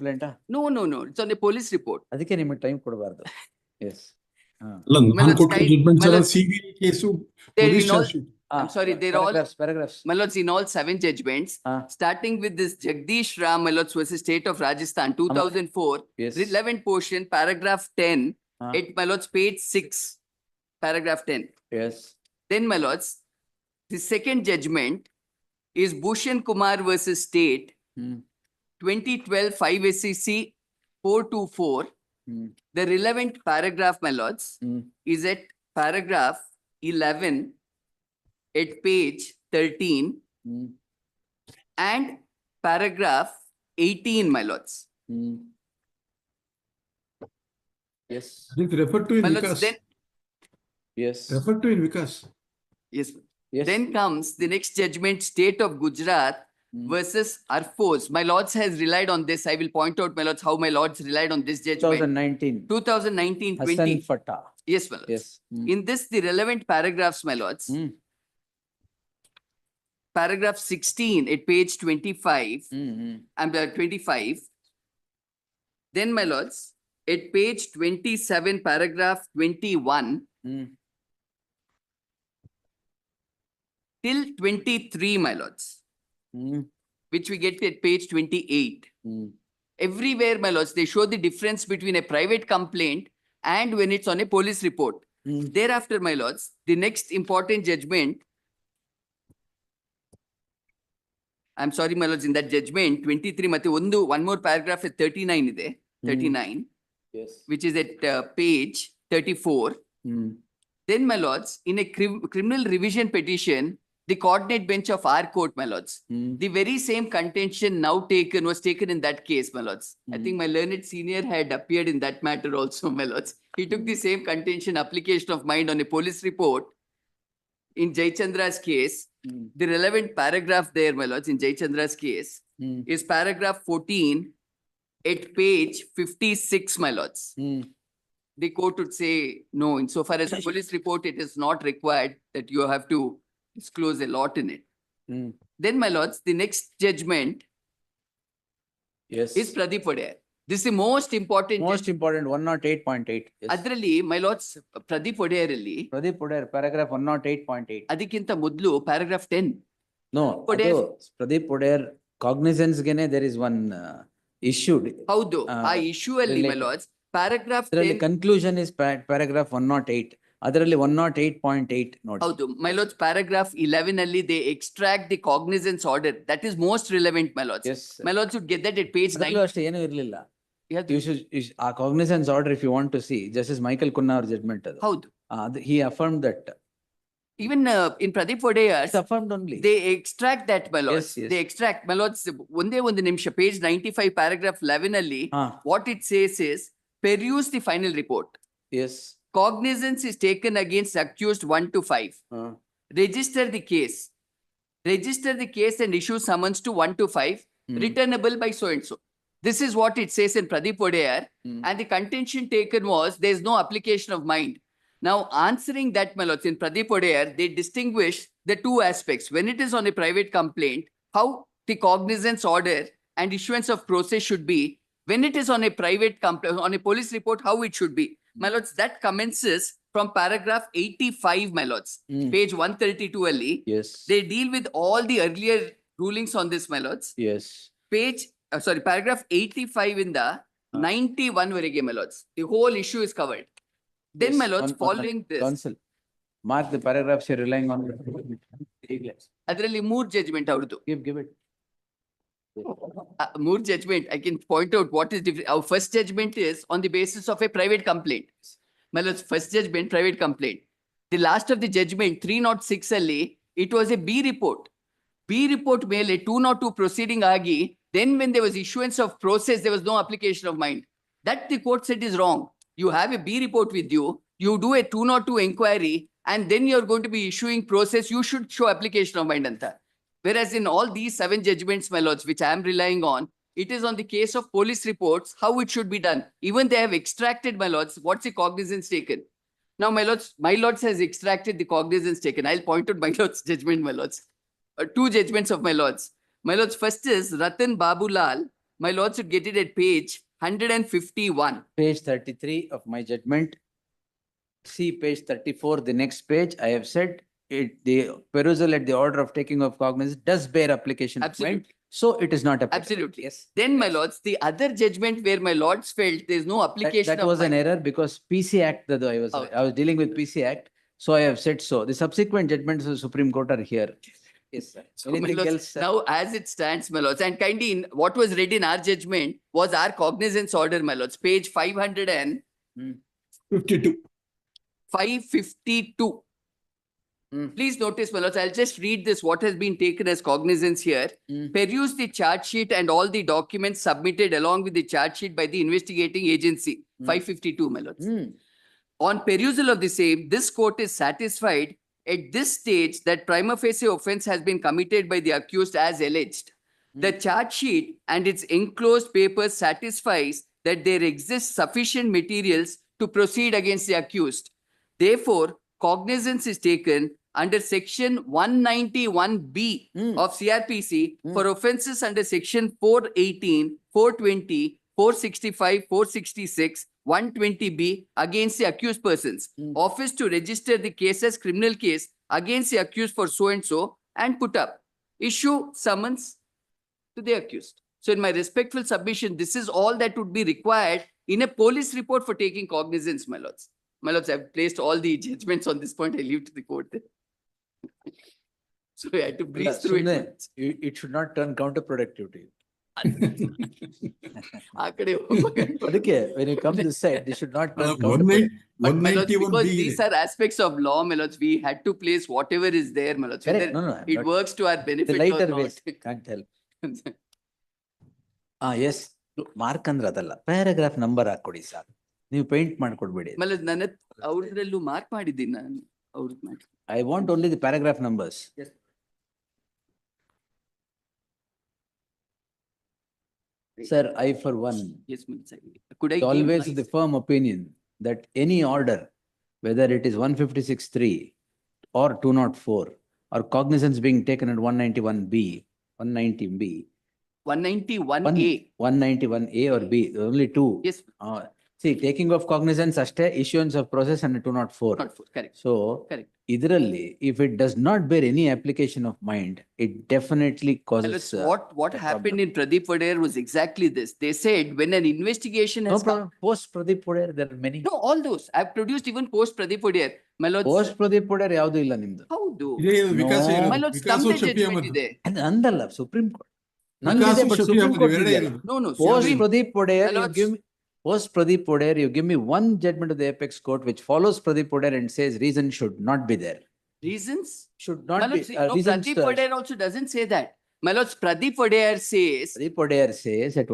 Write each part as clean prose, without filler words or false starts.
ಕಂಪ್ಲೇಂಟಾ? No, no, no. It's on a police report. ಅದಕ್ಕೆ ನಿಮಗೆ time ಕೊಡಬಾರ್ದು. ಎಸ್. ಅಲ್ಲ, ನಾನು ಕೊಟ್ಟ ಜಡ್ಜ್ಮೆಂಟ್ಸ್ ಎಲ್ಲ CBI case, They're police in all, charge sheet. I'm sorry, they're all, paragraphs. my lords, in all 7 judgments, starting with this Jagdish Ram, my lords, versus State of Rajasthan, 2004, Yes. relevant portion, paragraph 10, Ah. my lords, page 6, paragraph 10. Yes. Then, my lords, the second judgment is Bhushan Kumar versus State, 2012 5 SCC 424. The relevant paragraph, my lords, is at paragraph 11 at page 13 and paragraph 18, my lords. Yes. It referred to in My lords, Vikas. then, Yes. Referred to in Vikas. yes. Yes. Then comes the next judgment, State of Gujarat versus Arfos. My lords has relied on this. I will point out, my lords, how my lords relied on this judgment. 2019. 2019-20. Hassan Fatta. Yes, my lords. Yes. In this, the relevant paragraphs, my lords. Paragraph 16 at page 25. And 25. Then, my lords, at page 27, paragraph 21 till 23, my lords, which we get at page 28. Everywhere, my lords, they show the difference between a private complaint and when it's on a police report. Thereafter, my lords, the next important judgment, I'm sorry, my lords, in that judgment, 23, mate one more paragraph at 39 ide, 39, Yes. which is at page 34. Then, my lords, in a criminal revision petition, the coordinate bench of our court, my lords, the very same contention now was taken in that case, my lords. I think my learned senior had appeared in that matter also, my lords. He took the same contention, application of mind on a police report in Jayachandra's case. The relevant paragraph there, my lords, in Jayachandra's case is paragraph 14 at page 56, my lords. The court would say, no, insofar as police report, it is not required that you have to disclose a lot in it. Then, my lords, the next judgment Yes. is Pradeep Odayar. This is the most important. Most important 108.8. Yes. Adralli, my lords, Pradeep Odayar alli, Pradeep Odayar, paragraph 108.8. ಅದಕ್ಕಿಂತ ಮೊದಲು paragraph 10. No, Odayar. Pradeep Odayar cognizance gene there is one issued. ಹೌದು, ಆ issue ಅಲ್ಲಿ, my related. lords, paragraph ಅದರಲ್ಲಿ 10. conclusion is paragraph 108. ಅದರಲ್ಲಿ 108.8 ನೋಡಿ. ಹೌದು, my lords, paragraph 11 ಅಲ್ಲಿ they extract the cognizance order. That is most relevant, my lords. Yes. My lords should get that at page 9. ಅದರಲ್ಲೂ ಅಷ್ಟೇ ಏನೂ ಇರಲಿಲ್ಲ. Yeah, You should ಆ cognizance order if you want to see Justice Michael Kunna ಅವ್ರ judgment ಅದು. ಹೌದು. He affirmed that. Even in Pradeep Odayar, It's affirmed only. they extract that, my lords. Yes, yes. They extract, my lords, ಒಂದೇ ಒಂದು ನಿಮಿಷ, page 95, paragraph 11 ಅಲ್ಲಿ, ಹಾ. what it says is, peruse the final report. Yes. Cognizance is taken against accused 1 to 5. Register the case. Register the case and issue summons to 1 to 5, returnable by so and so. This is what it says in Pradeep Odayar. And the contention taken was, there is no application of mind. Now, answering that, my lords, in Pradeep Odayar, they distinguish the two aspects. When it is on a private complaint, how the cognizance order and issuance of process should be. When it is on a private complaint, on a police report, how it should be. My lords, that commences from paragraph 85, my lords, page 132 ali. Yes. They deal with all the earlier rulings on this, my lords. Yes. Paragraph 85 in the 91 varege, my lords. The whole issue is covered. Then, Yes. my lords, following this, Counsel, mark the paragraphs you're relying on. adralli moor judgment avurdu. Give it. Moor judgment, I can point out what is different. Our first judgment is on the basis of a private complaint. My lords, first judgment, private complaint. The last of the judgment, 306 ಅಲ್ಲಿ, it was a B report. B report ಮೇಲೆ 202 proceeding agi, then when there was issuance of process, there was no application of mind. That the court said is wrong. You have a B report with you, you do a 202 inquiry, and then you're going to be issuing process, you should show application of mind anta. Whereas in all these 7 judgments, my lords, which I am relying on, it is on the case of police reports, how it should be done. Even they have extracted, my lords, what's the cognizance taken. Now, my lords has extracted the cognizance taken. I'll point out my lords' judgment, my lords. 2 judgments of my lords. My lords, first is Ratan Babulal my lords should get it at page 151. Page 33 of my judgment. See page 34, the next page, I have said it, the perusal at the order of taking of cognizance does bear application of mind. Absolutely. So it is not applicable. Absolutely. Yes. Then, my lords, the other judgment where my lords felt there is no application That of was an mind. error because PC Act, that Oh. I was dealing with PC Act. So I have said so. The subsequent judgments of the Supreme Court are here. Yes, sir. So, my Anything lords, else? Sir? now as it stands, my lords, and kindly what was read in our judgment was our cognizance order, my lords, page 52. 552. Mm. Please notice, my lords, I'll just read this, what has been taken as cognizance here. Mm. Peruse the charge sheet and all the documents submitted along with the charge sheet by the investigating agency. 552, my lords. Mm. On perusal of the same, this court is satisfied at this stage that prima facie offense has been committed by the accused as alleged. The charge sheet and its enclosed papers satisfies that there exists sufficient materials to proceed against the accused. Therefore, cognizance is taken under section 191B of CRPC for offences under section 418, 420, 465, 466, 120B against the accused persons. Office to register the case as criminal case against the accused for so and so and put up. Issue summons to the accused. So in my respectful submission, this is all that would be required in a police report for taking cognizance, my lords. My lords, I've placed all the judgments on this point. I leave to the court. So I had to breeze through it. It should not turn counterproductive to you. ಆ ಕಡೆ ಹೋಗ್ಬೇಕಂತ. ಅದಕ್ಕೆ when you come this side, they should not turn counterproductive. But my lords, 191 because B. these are aspects of law, my lords, we had to place whatever is there, my lords. Correct. Whether No, no, it but works to our the benefit or lighter not. ways can't help. S mark ಅಂದ್ರೆ ಅದಲ್ಲ, paragraph number ಹಾಕೊಡಿ ಸಾಕು, ನೀವು paint ಮಾಡ್ಕೊಡ್ಬೇಡಿ. ಆಮೇಲೆ ನನ್ನ ಅವ್ರದ್ರಲ್ಲೂ mark ಮಾಡಿದ್ದೀನಿ ನಾನು ಅವ್ರದ್ದು ಮಾಡಿ. I want only the paragraph numbers. Yes. Sir, I for one Yes, could I is give always my- the firm opinion that any order, whether it is 156(3) or 204 or cognizance being taken at 191B, 190B, 191A. 191A or B, only two. Yes, See, taking of cognizance ಅಷ್ಟೇ, issuance of process and 204. not four, correct. So, Correct. ಇದರಲ್ಲಿ if it does not bear any application of mind, it definitely And causes. it's what a happened problem. in Pradeep Vadir was exactly this. They said when an investigation No has come. problem. Post Pradeep Poder, there are many. No, all those. I've produced even post Pradeep Vadir. My lords. Post Pradeep Poder ಯಾವ್ದು ಇಲ್ಲ ನಿಮ್ದು. ಹೌದು. ವಿಕಾಸ No. ಇರೋದು. My lords, ವಿಕಾಸ ತಮ್ಮದೇ Shafi judgment Ahmed. ಇದೆ. ಅದು ಅಂದಲ್ಲ ಸುಪ್ರೀಂ ಕೋರ್ಟ್. ವಿಕಾಸ ನಂದಿದೆ but Shafi supreme Ahmad court ಎರಡೇ ಇದೆಯಲ್ಲ. ಇರೋದು. No, no. Post Supreme- Pradeep Poder, My you lords- give me, post Pradeep Poder, you give me one judgment of the apex court which follows Pradeep Poder and says reason should not be there. Reasons? Should My not be. lords, no, Reasons, Pradeep Vadir also doesn't say that. My lords, Pradeep Vadir says, Pradeep Poder says at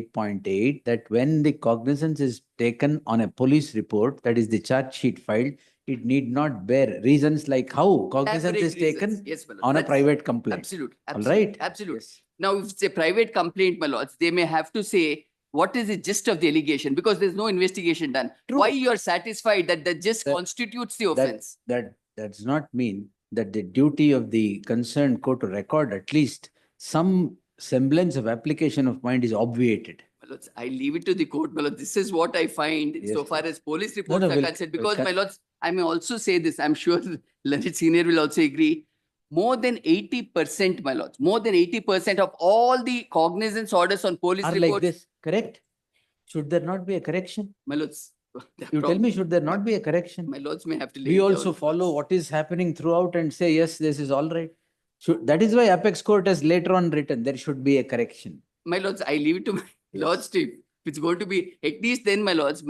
108.8 that when the cognizance is taken on a police report, that is the charge sheet filed, it need not bear reasons like how cognizance is elaborate taken reasons. Yes, my lords. on a That's- private complaint. Absolute. All Absolute. right? Absolute. Yes. Now, if it's a private complaint, my lords, they may have to say, what is the gist of the allegation? Because there's no investigation done. True. Why you are satisfied that the gist That- constitutes the offense? That does not mean that the duty of the concerned court to record at least some semblance of application of mind is obviated. My lords, I leave it to the court, my lords. This is what I find Yes, so far sir. as police reports are we'll- concerned. we'll Because, con- my lords, I may also say this, I'm sure Leonard Senior will also agree. More than 80%, my lords, more than 80% of all the cognizance orders on police Are like reports. this, correct? Should there not be a correction? My lords, You tell me, should there not be a correction? my lords may have to. lay We it also down. follow what is happening throughout and say, yes, this is all right. That is why apex court has later on written, there should be a correction. My lords, I leave it to my lords to, if it's going to be, at least then, my lords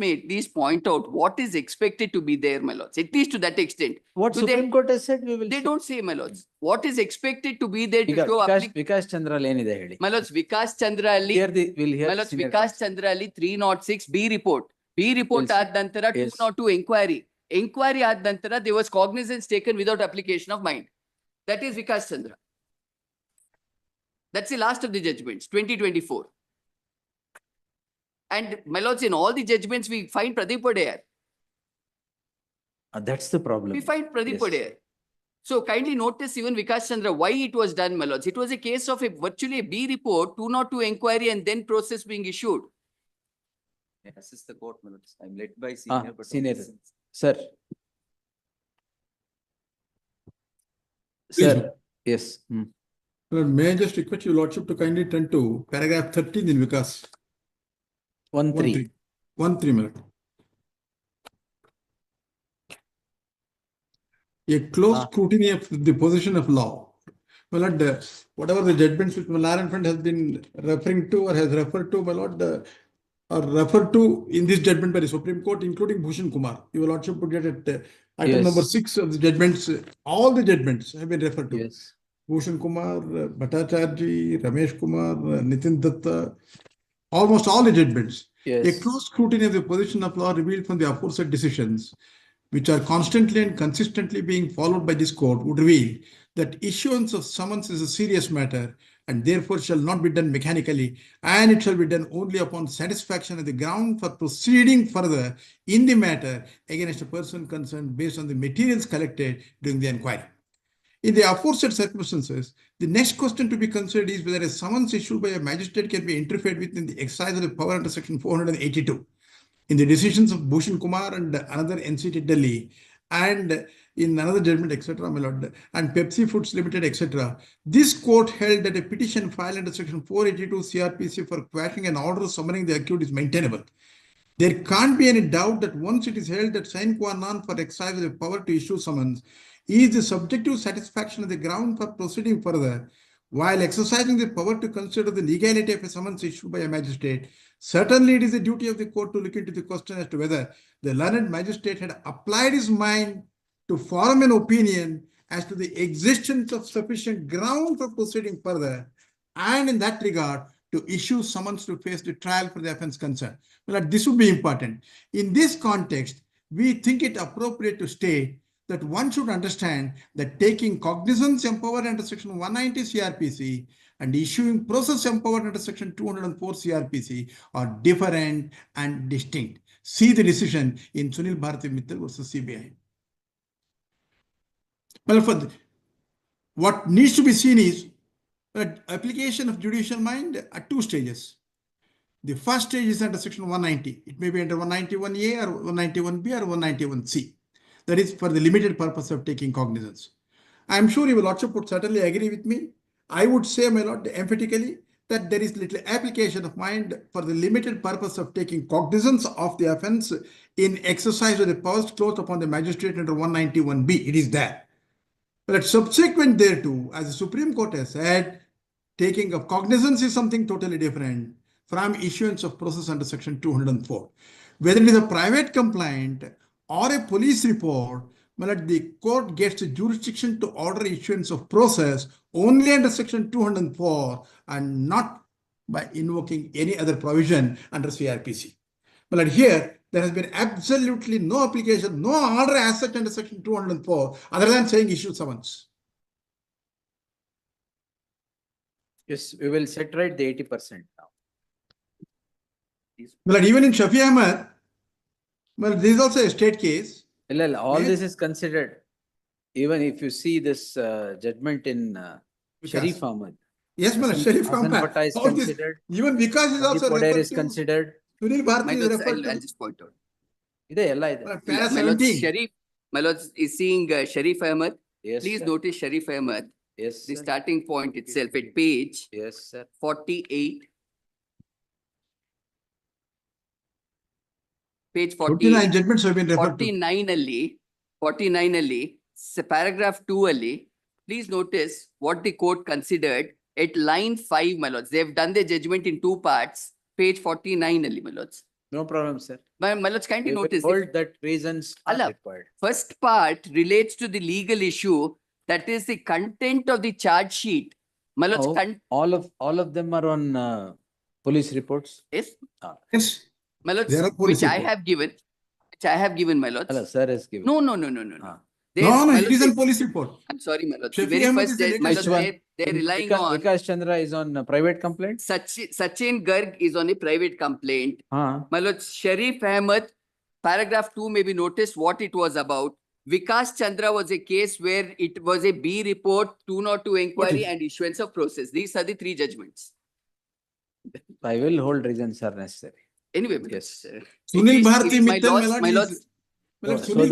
may at least point out what is expected to be there, my lords, at least to that extent. What Do they- Supreme Court has said, we will. They say. don't say, my lords, what is expected to be there to ಈಗ show Vikas ಚಂದ್ರ ಅಲ್ಲಿ ಏನಿದೆ ಹೇಳಿ. My lords, Vikas Chandra Ali, We'll hear. my lords, senior Vikas counsel. Chandra Ali, 306 B report. B report Yes. ಆದ ನಂತರ Yes. 202 inquiry. Inquiry ಆದ ನಂತರ there was cognizance taken without application of mind. That is Vikas Chandra. That's the last of the judgments, 2024. And my lords, in all the judgments, we find Pradeep Vadir. That's the problem. We find Pradeep Yes. Vadir. So kindly notice even Vikas Chandra, why it was done, my lords. It was a case of virtually a B report, 202 inquiry and then process being issued. Assist the court, my lords. I'm led by senior, but. Senior. not- Sir. Please. Sir, yes. Lord, may I just request your lordship to kindly turn to paragraph 13 in Vikas. 1-3. 1-3 minute. A close scrutiny of the position of law. My lord, whatever the judgments which Malaran Fund has been referring to or has referred to, my lord, are referred to in this judgment by the Supreme Court, including Bhushan Kumar. Your lordship would get at item Yes. number 6 of the judgments. All the judgments have been referred to. Yes. Bhushan Kumar, Bhattacharjee, Ramesh Kumar, Nitin Datta, almost all the judgments. A Yes. close scrutiny of the position of law revealed from the aforesaid decisions, which are constantly and consistently being followed by this court, would reveal that issuance of summons is a serious matter and therefore shall not be done mechanically, and it shall be done only upon satisfaction of the ground for proceeding further in the matter against a person concerned based on the materials collected during the inquiry. In the aforesaid circumstances, the next question to be considered is whether a summons issued by a magistrate can be interfered with in the exercise of the power under section 482. In the decisions of Bhushan Kumar and another NCT Delhi, and in another judgment, etc., my lord, and Pepsi Foods Limited, etc., this court held that a petition filed under section 482 CRPC for quashing an order summoning the accused is maintainable. There can't be any doubt that once it is held that sine qua non for exercise of the power to issue summons is the subjective satisfaction of the ground for proceeding further, while exercising the power to consider the legality of a summons issued by a magistrate, certainly it is the duty of the court to look into the question as to whether the learned magistrate had applied his mind to form an opinion as to the existence of sufficient ground for proceeding further, and in that regard, to issue summons to face the trial for the offense concerned. Well, this would be important. In this context, we think it appropriate to state that one should understand that taking cognizance empowered under section 190 CRPC and issuing process empowered under section 204 CRPC are different and distinct. See the decision in Sunil Bharati Mittal versus CBI. Well, what needs to be seen is application of judicial mind at two stages. The first stage is under section 190. It may be under 191A or 191B or 191C. That is for the limited purpose of taking cognizance. I am sure your lordship would certainly agree with me. I would say, my lord, emphatically, that there is little application of mind for the limited purpose of taking cognizance of the offense in exercise of the powers closed upon the magistrate under 191B. It is there. But subsequent thereto, as the Supreme Court has said, taking of cognizance is something totally different from issuance of process under section 204. Whether it is a private complaint or a police report, the court gets the jurisdiction to order issuance of process only under section 204 and not by invoking any other provision under CRPC. But here, there has been absolutely no application, no order as such under section 204, other than saying issue summons. Yes, we will set right the 80% now. But even in Shafi Ahmed, well, this is also a state case. All Yes. this is considered. Even if you see this judgment in Sharif Ahmed. Yes, man, Sharif Hasan Ahmed. Bhatta is All this- considered. Even Vikas is also Poder referred is to. considered. Sunil My Bharati is lords, referred I'll to. just point out. Para My lords, 17. Sharif, my lords is seeing Sharif Ahmed. Yes, Please sir. notice Sharif Ahmed, Yes, the sir. starting point itself at page Yes, sir. 48. Page 49 48. judgments have been referred to. 49 ಅಲ್ಲಿ, paragraph 2 ಅಲ್ಲಿ, please notice what the court considered at line 5, my lords. They have done the judgment in two parts, page 49 ali, my lords. No problem, sir. My lords, kindly We will notice, hold that reasons are Allah. required. first part relates to the legal issue, that is the content of the charge sheet. My lords, Oh, all of them are on police reports. yes, Yes. my lords, There are police which I reports. have given, my lords. Hello, sir has given. No. Ah. There's, No, my it is lords, a police report. I'm sorry, my lords. The Shafi very Ahmed first, is the my latest lords, one. they're relying on, Vikas Chandra is on private complaint. Sachin Garg is on a private complaint. Ah. My lords, Sharif Ahmed, paragraph 2 may be noticed what it was about. Vikas Chandra was a case where it was a B report, 202 inquiry if- and issuance of process. These are the three judgments. I will hold reasons are necessary. Anyway, Yes. it Sunil is- Bharati it is my Mittal, loss, my lord, my is- lords. my lord, So Sunil